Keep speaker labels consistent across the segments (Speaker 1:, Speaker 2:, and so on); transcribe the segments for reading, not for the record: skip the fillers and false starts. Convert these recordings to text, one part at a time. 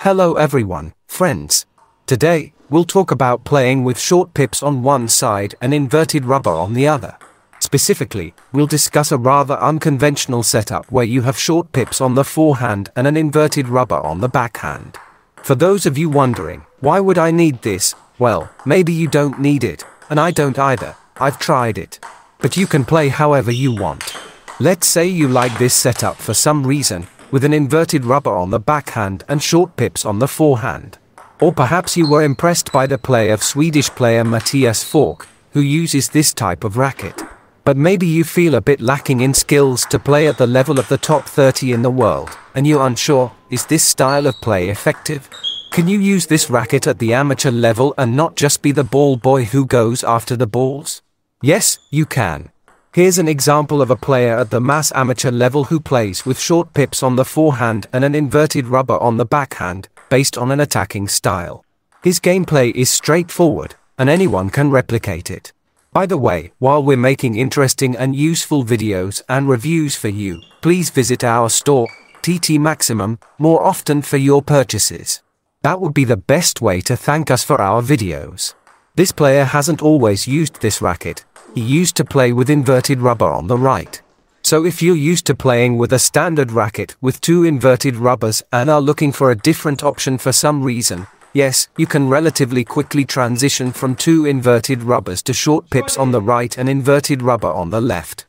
Speaker 1: Hello everyone, friends. Today, we'll talk about playing with short pips on one side and inverted rubber on the other. Specifically, we'll discuss a rather unconventional setup where you have short pips on the forehand and an inverted rubber on the backhand. For those of you wondering, why would I need this? Well, maybe you don't need it, and I don't either. I've tried it. But you can play however you want. Let's say you like this setup for some reason, with an inverted rubber on the backhand and short pips on the forehand. Or perhaps you were impressed by the play of Swedish player Falck, who uses this type of racket. But maybe you feel a bit lacking in skills to play at the level of the top 30 in the world, and you're unsure, is this style of play effective? Can you use this racket at the amateur level and not just be the ball boy who goes after the balls? Yes, you can. Here's an example of a player at the mass amateur level who plays with short pips on the forehand and an inverted rubber on the backhand, based on an attacking style. His gameplay is straightforward, and anyone can replicate it. By the way, while we're making interesting and useful videos and reviews for you, please visit our store, TT Maximum, more often for your purchases. That would be the best way to thank us for our videos. This player hasn't always used this racket. He used to play with inverted rubber on the right. So if you're used to playing with a standard racket with two inverted rubbers and are looking for a different option for some reason, yes, you can relatively quickly transition from two inverted rubbers to short pips on the right and inverted rubber on the left.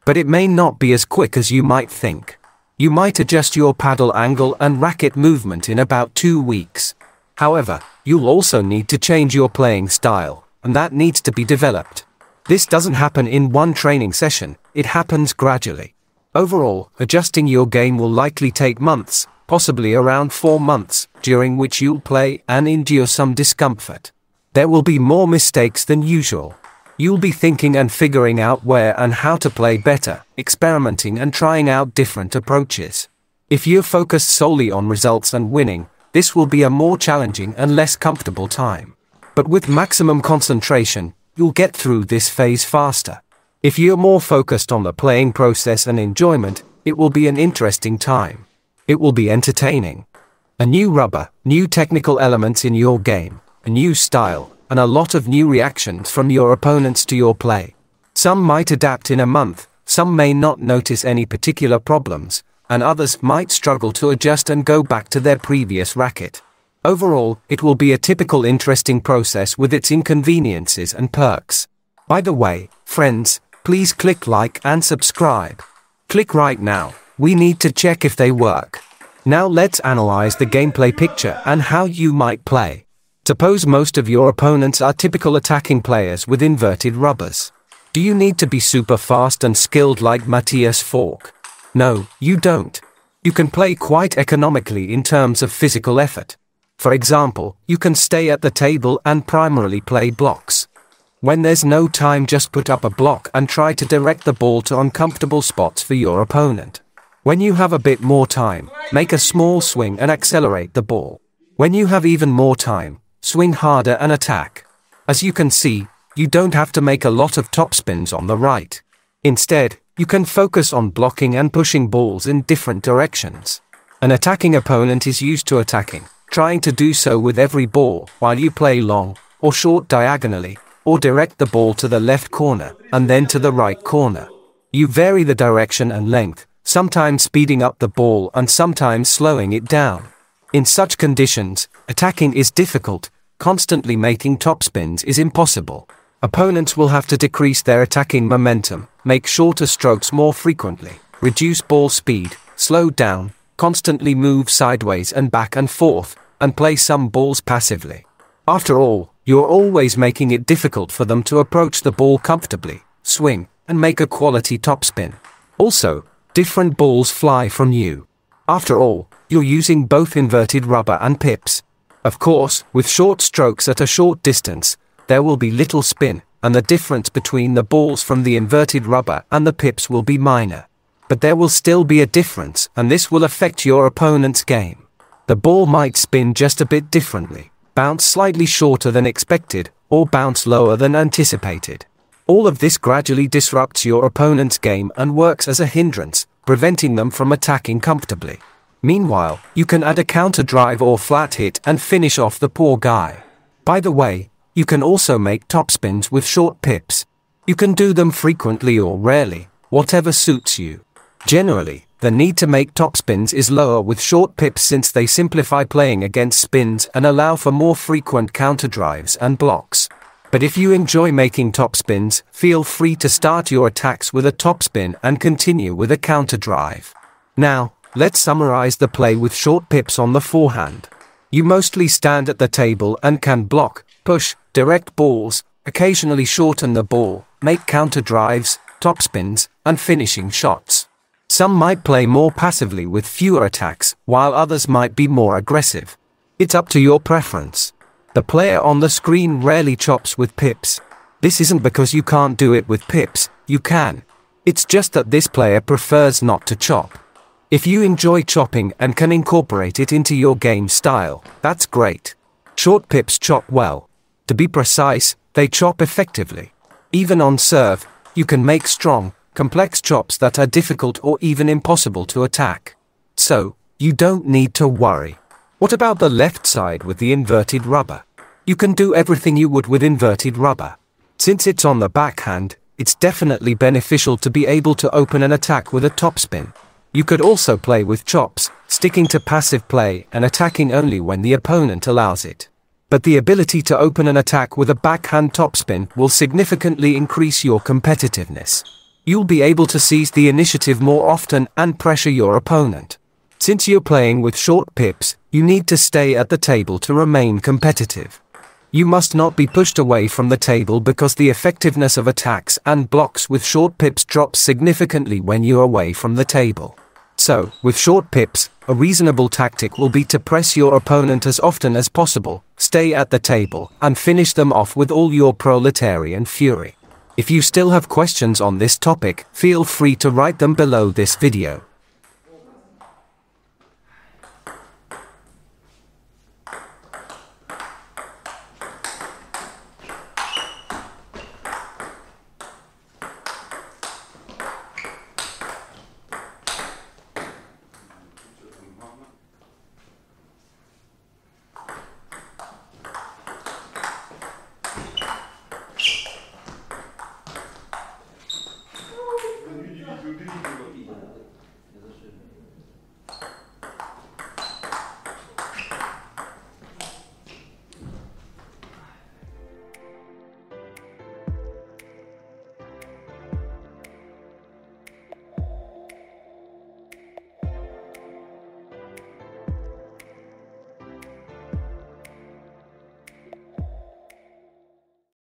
Speaker 1: But it may not be as quick as you might think. You might adjust your paddle angle and racket movement in about 2 weeks. However, you'll also need to change your playing style, and that needs to be developed. This doesn't happen in one training session, it happens gradually. Overall, adjusting your game will likely take months, possibly around 4 months, during which you'll play and endure some discomfort. There will be more mistakes than usual. You'll be thinking and figuring out where and how to play better, experimenting and trying out different approaches. If you're focused solely on results and winning, this will be a more challenging and less comfortable time. But with maximum concentration, you'll get through this phase faster. If you're more focused on the playing process and enjoyment, it will be an interesting time. It will be entertaining. A new rubber, new technical elements in your game, a new style, and a lot of new reactions from your opponents to your play. Some might adapt in a month, some may not notice any particular problems, and others might struggle to adjust and go back to their previous racket. Overall, it will be a typical interesting process with its inconveniences and perks. By the way, friends, please click like and subscribe. Click right now, we need to check if they work. Now let's analyze the gameplay picture and how you might play. Suppose most of your opponents are typical attacking players with inverted rubbers. Do you need to be super fast and skilled like Falck? No, you don't. You can play quite economically in terms of physical effort. For example, you can stay at the table and primarily play blocks. When there's no time, just put up a block and try to direct the ball to uncomfortable spots for your opponent. When you have a bit more time, make a small swing and accelerate the ball. When you have even more time, swing harder and attack. As you can see, you don't have to make a lot of topspins on the right. Instead, you can focus on blocking and pushing balls in different directions. An attacking opponent is used to attacking, trying to do so with every ball, while you play long, or short diagonally, or direct the ball to the left corner, and then to the right corner. You vary the direction and length, sometimes speeding up the ball and sometimes slowing it down. In such conditions, attacking is difficult, constantly making topspins is impossible. Opponents will have to decrease their attacking momentum, make shorter strokes more frequently, reduce ball speed, slow down, constantly move sideways and back and forth, and play some balls passively. After all, you're always making it difficult for them to approach the ball comfortably, swing, and make a quality topspin. Also, different balls fly from you. After all, you're using both inverted rubber and pips. Of course, with short strokes at a short distance, there will be little spin, and the difference between the balls from the inverted rubber and the pips will be minor. But there will still be a difference, and this will affect your opponent's game. The ball might spin just a bit differently, bounce slightly shorter than expected, or bounce lower than anticipated. All of this gradually disrupts your opponent's game and works as a hindrance, preventing them from attacking comfortably. Meanwhile, you can add a counter drive or flat hit and finish off the poor guy. By the way, you can also make topspins with short pips. You can do them frequently or rarely, whatever suits you. Generally, the need to make topspins is lower with short pips since they simplify playing against spins and allow for more frequent counter drives and blocks. But if you enjoy making topspins, feel free to start your attacks with a topspin and continue with a counter drive. Now, let's summarize the play with short pips on the forehand. You mostly stand at the table and can block, push, direct balls, occasionally shorten the ball, make counter drives, topspins, and finishing shots. Some might play more passively with fewer attacks, while others might be more aggressive. It's up to your preference. The player on the screen rarely chops with pips. This isn't because you can't do it with pips, you can. It's just that this player prefers not to chop. If you enjoy chopping and can incorporate it into your game style, that's great. Short pips chop well. To be precise, they chop effectively. Even on serve, you can make strong, complex chops that are difficult or even impossible to attack. So, you don't need to worry. What about the left side with the inverted rubber? You can do everything you would with inverted rubber. Since it's on the backhand, it's definitely beneficial to be able to open an attack with a topspin. You could also play with chops, sticking to passive play and attacking only when the opponent allows it. But the ability to open an attack with a backhand topspin will significantly increase your competitiveness. You'll be able to seize the initiative more often and pressure your opponent. Since you're playing with short pips, you need to stay at the table to remain competitive. You must not be pushed away from the table because the effectiveness of attacks and blocks with short pips drops significantly when you're away from the table. So, with short pips, a reasonable tactic will be to press your opponent as often as possible, stay at the table, and finish them off with all your proletarian fury. If you still have questions on this topic, feel free to write them below this video.